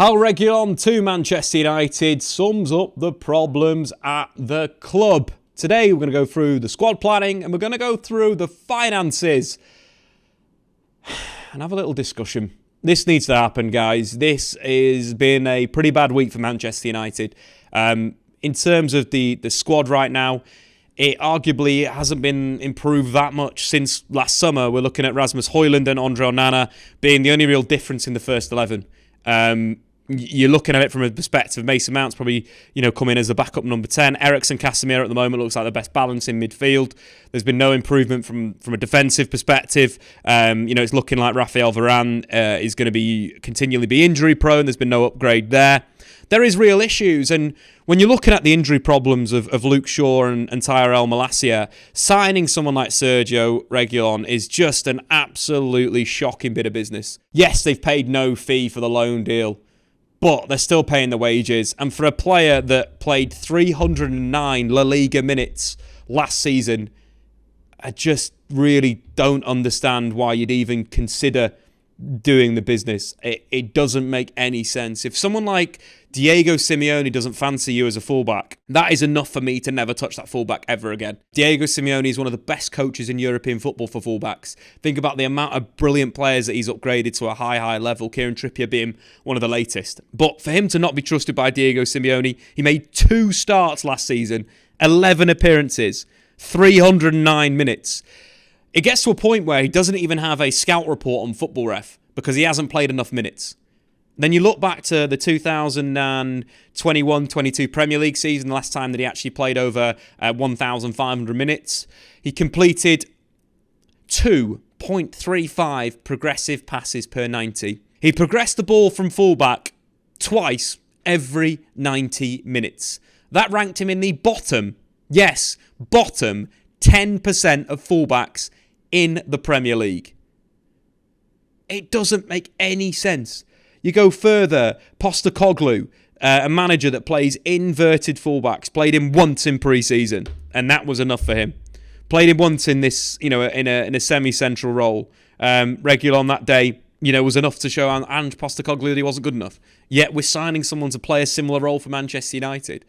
How Reguilon to Manchester United sums up the problems at the club. Today we're going to go through the squad planning and we're going to go through the finances and have a little discussion. This needs to happen, guys. This has been a pretty bad week for Manchester United. In terms of the squad right now, it arguably hasn't been improved that much since last summer. We're looking at Rasmus Højlund and Andre Onana being the only real difference in the first 11. You're looking at it from a perspective. Mason Mount's probably, come in as the backup number 10. Eriksen, Casemiro at the moment looks like the best balance in midfield. There's been no improvement from a defensive perspective. It's looking like Raphael Varane is going to continually be injury prone. There's been no upgrade there. There is real issues, and when you're looking at the injury problems of Luke Shaw and Tyrell Malacia, signing someone like Sergio Reguilon is just an absolutely shocking bit of business. Yes, they've paid no fee for the loan deal, but they're still paying the wages. And for a player that played 309 La Liga minutes last season, I just really don't understand why you'd even consider doing the business. It doesn't make any sense. If someone like Diego Simeone doesn't fancy you as a fullback, that is enough for me to never touch that fullback ever again. Diego Simeone is one of the best coaches in European football for fullbacks. Think about the amount of brilliant players that he's upgraded to a high level, Kieran Trippier being one of the latest. But for him to not be trusted by Diego Simeone, he made 2 starts last season, 11 appearances, 309 minutes. It gets to a point where he doesn't even have a scout report on Football Ref because he hasn't played enough minutes. Then you look back to the 2021-22 Premier League season, the last time that he actually played over 1,500 minutes. He completed 2.35 progressive passes per 90. He progressed the ball from fullback twice every 90 minutes. That ranked him in the bottom 10% of fullbacks in the Premier League. It doesn't make any sense. You go further, Postecoglou, a manager that plays inverted fullbacks, played him once in pre-season, and that was enough for him. Played him once in this, in a semi-central role. Reguilon that day, was enough to show Ange Postecoglou that he wasn't good enough. Yet we're signing someone to play a similar role for Manchester United.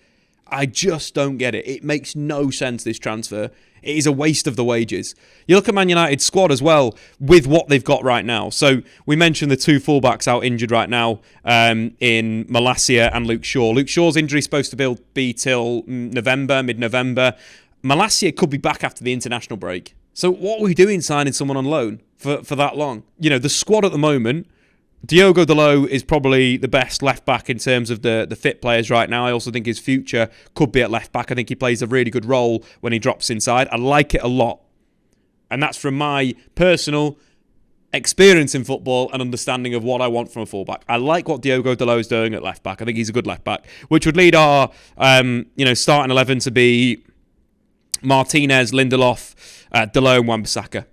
I just don't get it. It makes no sense, this transfer. It is a waste of the wages. You look at Man United's squad as well with what they've got right now. So we mentioned the 2 fullbacks out injured right now in Malacia and Luke Shaw. Luke Shaw's injury is supposed to be till mid-November. Malacia could be back after the international break. So what are we doing signing someone on loan for that long? The squad at the moment, Diogo Dalot is probably the best left-back in terms of the fit players right now. I also think his future could be at left-back. I think he plays a really good role when he drops inside. I like it a lot. And that's from my personal experience in football and understanding of what I want from a fullback. I like what Diogo Dalot is doing at left-back. I think he's a good left-back, which would lead our starting 11 to be Martinez, Lindelof, Dalot and Wan-Bissaka.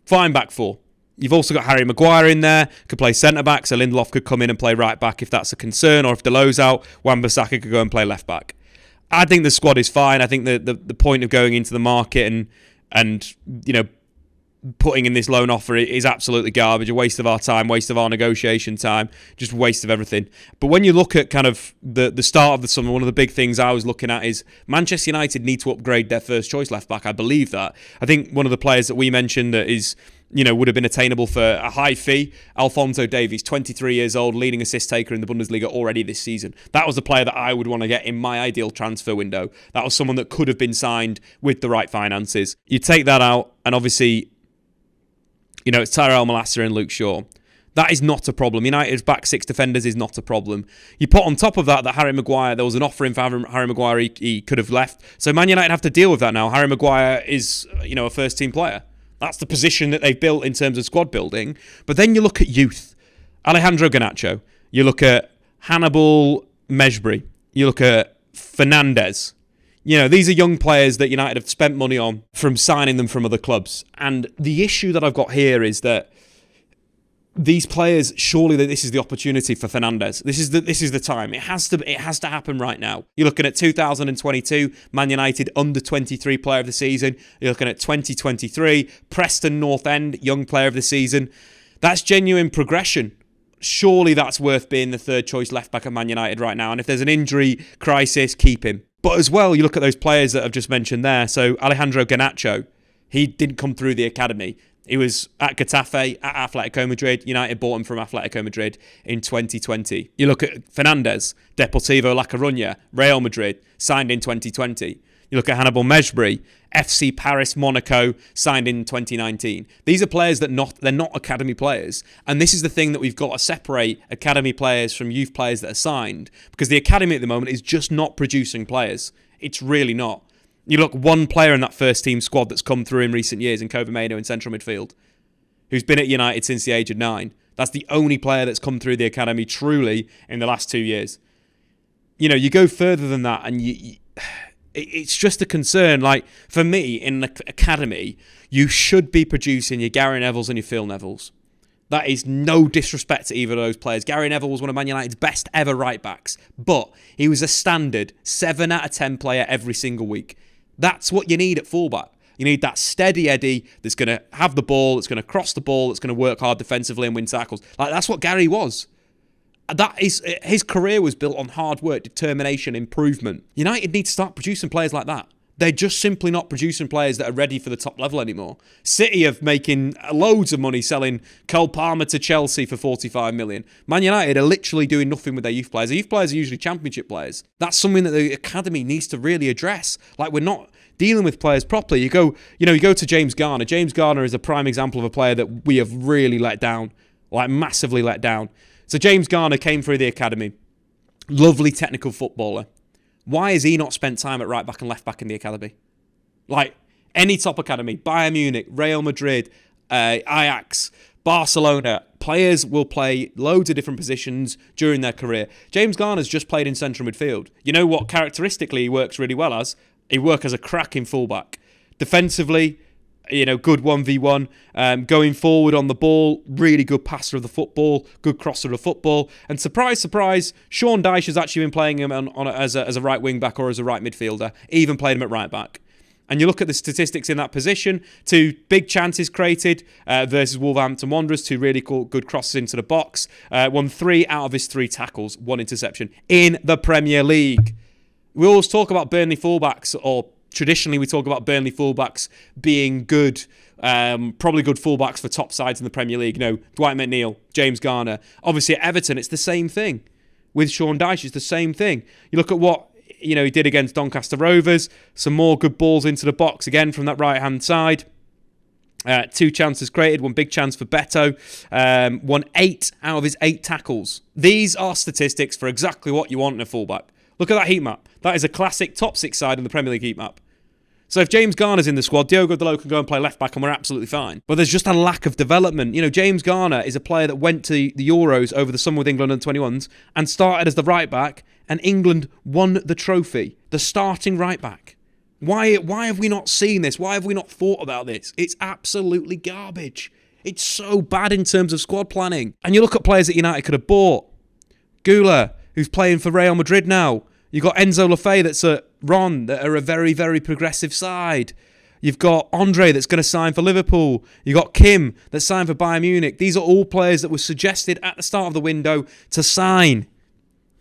Fine back 4. You've also got Harry Maguire in there, could play centre-back, so Lindelof could come in and play right-back if that's a concern, or if Dalot's out, Wan-Bissaka could go and play left-back. I think the squad is fine. I think the point of going into the market and putting in this loan offer is absolutely garbage, a waste of our time, waste of our negotiation time, just a waste of everything. But when you look at kind of the start of the summer, one of the big things I was looking at is Manchester United need to upgrade their first choice left-back. I believe that. I think one of the players that we mentioned that is would have been attainable for a high fee. Alphonso Davies, 23 years old, leading assist taker in the Bundesliga already this season. That was the player that I would want to get in my ideal transfer window. That was someone that could have been signed with the right finances. You take that out, and obviously, it's Tyrell Malacia and Luke Shaw. That is not a problem. United's back 6 defenders is not a problem. You put on top of that Harry Maguire, there was an offer in for Harry Maguire, he could have left. So Man United have to deal with that now. Harry Maguire is, a first-team player. That's the position that they've built in terms of squad building. But then you look at youth. Alejandro Garnacho. You look at Hannibal Mejbri. You look at Fernandes. These are young players that United have spent money on from signing them from other clubs. And the issue that I've got here is that these players, surely this is the opportunity for Fernandes. This is the time. It has to happen right now. You're looking at 2022, Man United under 23 player of the season. You're looking at 2023, Preston North End young player of the season. That's genuine progression. surely that's worth being the third choice left back at Man United right now. And if there's an injury crisis, keep him. But as well, you look at those players that I've just mentioned there. So Alejandro Garnacho, he didn't come through the academy. He was at Getafe, at Atletico Madrid. United bought him from Atletico Madrid in 2020. You look at Fernandez, Deportivo La Coruña, Real Madrid, signed in 2020. You look at Hannibal Mejbri, FC Paris, Monaco, signed in 2019. These are players that they're not academy players. And this is the thing that we've got to separate academy players from youth players that are signed. Because the academy at the moment is just not producing players. It's really not. You look, one player in that first team squad that's come through in recent years in Kobe Mainoo in central midfield, who's been at United since the age of 9. That's the only player that's come through the academy truly in the last 2 years. You know, you go further than that and it's just a concern. Like, for me, in the academy, you should be producing your Gary Nevilles and your Phil Nevilles. That is no disrespect to either of those players. Gary Neville was one of Man United's best ever right-backs, but he was a standard 7 out of 10 player every single week. That's what you need at fullback. You need that steady Eddie that's going to have the ball, that's going to cross the ball, that's going to work hard defensively and win tackles. Like, that's what Gary was. That is, his career was built on hard work, determination, improvement. United need to start producing players like that. They're just simply not producing players that are ready for the top level anymore. City are making loads of money selling Cole Palmer to Chelsea for 45 million. Man United are literally doing nothing with their youth players. Their youth players are usually championship players. That's something that the academy needs to really address. Like, we're not dealing with players properly. You go to James Garner. James Garner is a prime example of a player that we have really let down, like massively let down. So James Garner came through the academy. Lovely technical footballer. Why has he not spent time at right back and left back in the academy? Like, any top academy, Bayern Munich, Real Madrid, Ajax, Barcelona, players will play loads of different positions during their career. James Garner's just played in central midfield. You know what characteristically he works really well as? He works as a cracking fullback. Defensively, you know, good 1v1, going forward on the ball, really good passer of the football, good crosser of the football. And surprise, surprise, Sean Dyche has actually been playing him as a right wing back or as a right midfielder, even played him at right back. And you look at the statistics in that position, 2 big chances created versus Wolverhampton Wanderers, 2 really good crosses into the box, won 3 out of his 3 tackles, 1 interception in the Premier League. We always talk about Burnley fullbacks, or traditionally we talk about Burnley fullbacks being good, probably good fullbacks for top sides in the Premier League. You know, Dwight McNeil, James Garner. Obviously at Everton, it's the same thing. With Sean Dyche, it's the same thing. You look at what he did against Doncaster Rovers. Some more good balls into the box again from that right-hand side. 2 chances created, 1 big chance for Beto. Won 8 out of his 8 tackles. These are statistics for exactly what you want in a fullback. Look at that heat map. That is a classic top 6 side in the Premier League heat map. So if James Garner's in the squad, Diogo Dalot can go and play left back and we're absolutely fine. But there's just a lack of development. You know, James Garner is a player that went to the Euros over the summer with England under 21s and started as the right back, and England won the trophy. The starting right back. Why have we not seen this? Why have we not thought about this? It's absolutely garbage. It's so bad in terms of squad planning. And you look at players that United could have bought. Gula, who's playing for Real Madrid now. You've got Enzo Lafay that's at Ron, that are a very, very progressive side. You've got Andre that's going to sign for Liverpool. You've got Kim that's signed for Bayern Munich. These are all players that were suggested at the start of the window to sign.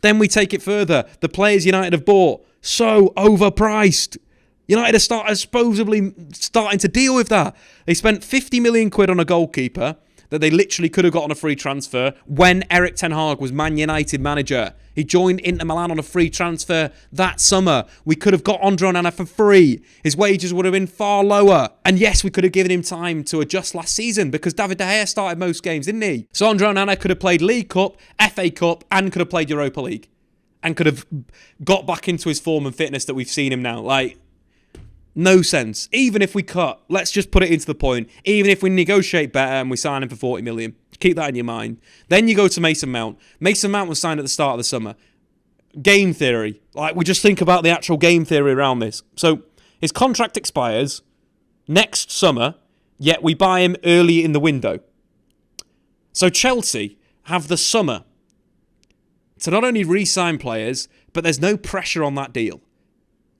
Then we take it further. The players United have bought, so overpriced. United are supposedly starting to deal with that. They spent 50 million quid on a goalkeeper that they literally could have got on a free transfer when Erik ten Hag was Man United manager. He joined Inter Milan on a free transfer that summer. We could have got Andre Onana for free. His wages would have been far lower. And yes, we could have given him time to adjust last season because David De Gea started most games, didn't he? So Andre Onana could have played League Cup, FA Cup, and could have played Europa League. And could have got back into his form and fitness that we've seen him now. Like, no sense. Even if we cut, let's just put it into the point, even if we negotiate better and we sign him for 40 million, keep that in your mind. Then you go to Mason Mount. Mason Mount was signed at the start of the summer. Game theory. Like, we just think about the actual game theory around this. So, his contract expires next summer, yet we buy him early in the window. So, Chelsea have the summer to not only re-sign players, but there's no pressure on that deal.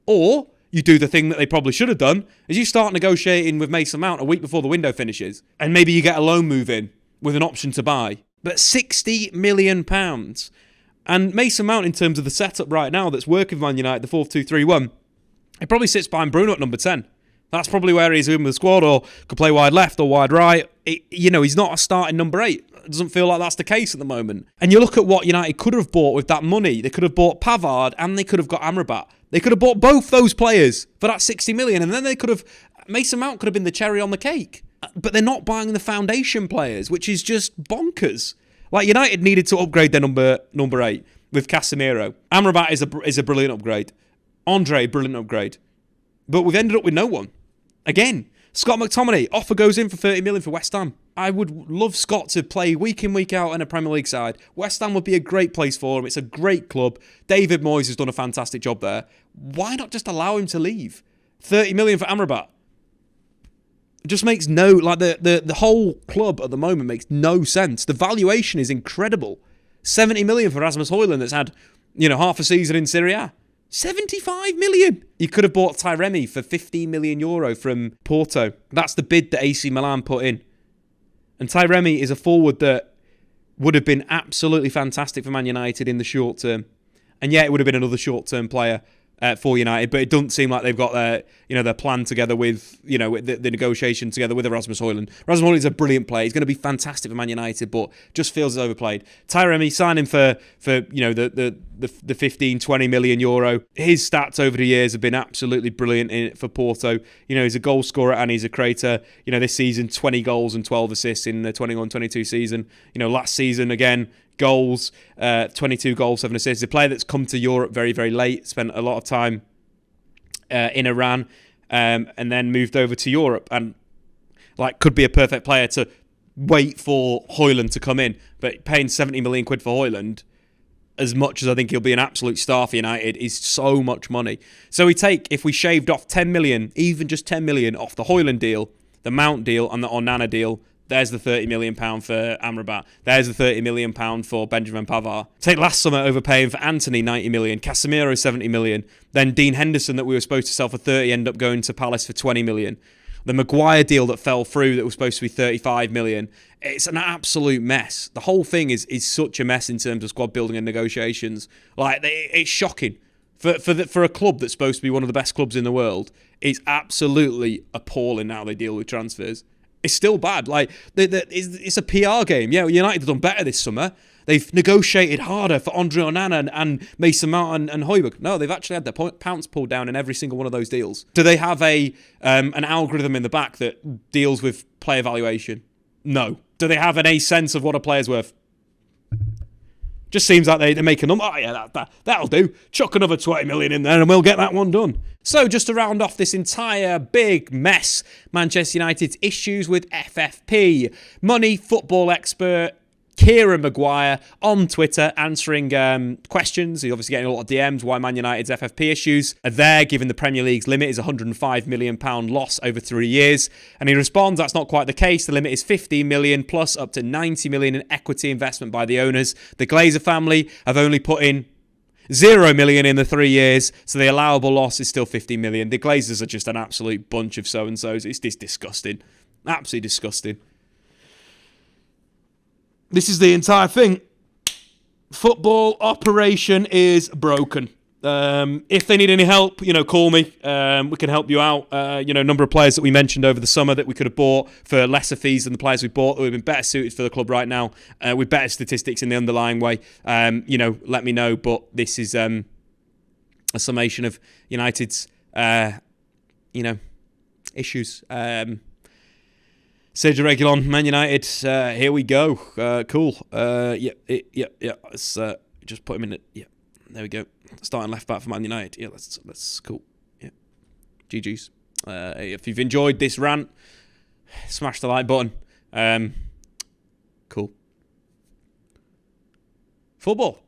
Or you do the thing that they probably should have done, is you start negotiating with Mason Mount a week before the window finishes, and maybe you get a loan move in with an option to buy. But £60 million. And Mason Mount, in terms of the setup right now that's working for Man United, the 4-2-3-1, he probably sits behind Bruno at number 10. That's probably where he's in with the squad, or could play wide left or wide right. He's not a starting number 8. It doesn't feel like that's the case at the moment. And you look at what United could have bought with that money. They could have bought Pavard and they could have got Amrabat. They could have bought both those players for that 60 million, and then they could have... Mason Mount could have been the cherry on the cake. But they're not buying the foundation players, which is just bonkers. Like, United needed to upgrade their number 8 with Casemiro. Amrabat is a brilliant upgrade. Andre, brilliant upgrade. But we've ended up with no one. Again, Scott McTominay, offer goes in for 30 million for West Ham. I would love Scott to play week in, week out in a Premier League side. West Ham would be a great place for him. It's a great club. David Moyes has done a fantastic job there. Why not just allow him to leave? 30 million for Amrabat. It just makes no... Like, the whole club at the moment makes no sense. The valuation is incredible. 70 million for Rasmus Højlund that's had, half a season in Serie A. 75 million. You could have bought Tyremi for €15 million from Porto. That's the bid that AC Milan put in. And Tyremi is a forward that would have been absolutely fantastic for Man United in the short term. And yeah, it would have been another short-term player for United, but it doesn't seem like they've got their plan together with, the negotiation together with Rasmus Højlund. Rasmus Højlund is a brilliant player. He's going to be fantastic for Man United, but just feels overplayed. Tyremi, sign him for the 15, 20 million euro. His stats over the years have been absolutely brilliant for Porto. He's a goal scorer and he's a creator. This season, 20 goals and 12 assists in the 21-22 season. Last season, again, goals, 22 goals, 7 assists. He's a player that's come to Europe very, very late, spent a lot of time in Iran, and then moved over to Europe, and could be a perfect player to wait for Højlund to come in. But paying 70 million quid for Højlund, as much as I think he'll be an absolute star for United, is so much money. So if we shaved off 10 million, even just 10 million off the Højlund deal, the Mount deal and the Onana deal, there's the £30 million for Amrabat. There's the £30 million for Benjamin Pavard. Take last summer overpaying for Anthony, 90 million. Casemiro, 70 million. Then Dean Henderson, that we were supposed to sell for 30, end up going to Palace for 20 million. The Maguire deal that fell through that was supposed to be 35 million. It's an absolute mess. The whole thing is such a mess in terms of squad building and negotiations. It's shocking. For a club that's supposed to be one of the best clubs in the world, it's absolutely appalling how they deal with transfers. It's still bad. It's a PR game. Yeah, United have done better this summer. They've negotiated harder for Andre Onana and Mason Mount and Højbjerg. No, they've actually had their pounds pulled down in every single one of those deals. Do they have an algorithm in the back that deals with player valuation? No. Do they have any sense of what a player's worth? Just seems like they make a number. Oh, yeah, that'll do. Chuck another 20 million in there and we'll get that one done. So just to round off this entire big mess, Manchester United's issues with FFP. Money football expert Kieran Maguire on Twitter answering questions. He's obviously getting a lot of DMs why Man United's FFP issues are there, given the Premier League's limit is £105 million loss over 3 years. And he responds, that's not quite the case. The limit is 15 million plus up to 90 million in equity investment by the owners. The Glazer family have only put in 0 million in the 3 years, so the allowable loss is still 15 million. The Glazers are just an absolute bunch of so-and-sos. It's disgusting. Absolutely disgusting. This is the entire thing. Football operation is broken. If they need any help, call me. We can help you out. A number of players that we mentioned over the summer that we could have bought for lesser fees than the players we bought that would have been better suited for the club right now, with better statistics in the underlying way. Let me know. But this is a summation of United's, issues. Sergio Reguilon, Man United. Here we go. Cool. Let's just put him in it. Yeah, there we go. Starting left back for Man United. Yeah, that's cool. Yeah, GG's. If you've enjoyed this rant, smash the like button. Cool. Football.